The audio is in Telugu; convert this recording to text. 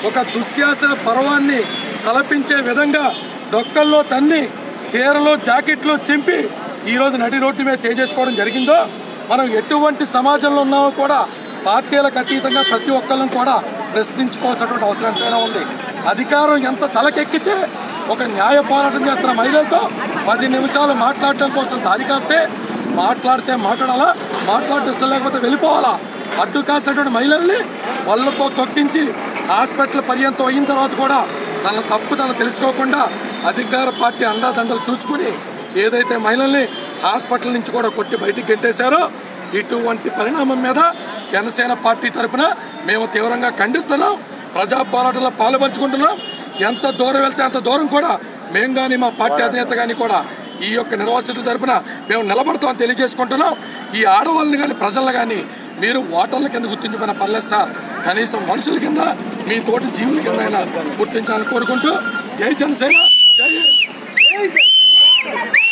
ఒక దుశ్శాసన పర్వాన్ని తలపించే విధంగా డొక్కల్లో తన్ని చీరలో జాకెట్లో చింపి ఈరోజు నడి రోడ్డు మీద చేసుకోవడం జరిగిందో మనం ఎటువంటి సమాజంలో ఉన్నామో కూడా పార్టీలకు అతీతంగా ప్రతి ఒక్కళ్ళని కూడా ప్రశ్నించుకోవాల్సినటువంటి అవసరం ఎంతైనా ఉంది. అధికారం ఎంత తలకెక్కితే ఒక న్యాయ పోరాటం చేస్తున్న మహిళలతో 10 నిమిషాలు మాట్లాడటం కోసం దారి కాస్తే మాట్లాడితే మాట్లాడాలా, మాట్లాడటం ఇష్టం లేకపోతే వెళ్ళిపోవాలా. అడ్డు కాసినటువంటి మహిళల్ని వాళ్ళతో తొక్కించి హాస్పిటల్ పర్యంతం అయిన తర్వాత కూడా తన తప్పు తను తెలుసుకోకుండా అధికార పార్టీ అండాదండలు చూసుకుని ఏదైతే మహిళల్ని హాస్పిటల్ నుంచి కూడా కొట్టి బయటికి గెంటేశారో ఇటువంటి పరిణామం మీద జనసేన పార్టీ తరఫున మేము తీవ్రంగా ఖండిస్తున్నాం. ప్రజా పోరాటంలో పాలుపంచుకుంటున్నాం. ఎంత దూరం వెళ్తే అంత దూరం కూడా మేము కానీ మా పార్టీ అధినేత కానీ కూడా ఈ యొక్క నిర్వాసితుల తరఫున మేము నిలబడతామని తెలియజేసుకుంటున్నాం. ఈ ఆడవాళ్ళని కానీ ప్రజలను కానీ మీరు ఓటర్ల కింద గుర్తించమని పర్లేదు సార్, కనీసం మనుషుల కింద మీ తోటి జీవుల కింద గుర్తించాలని కోరుకుంటూ జై జనసేన.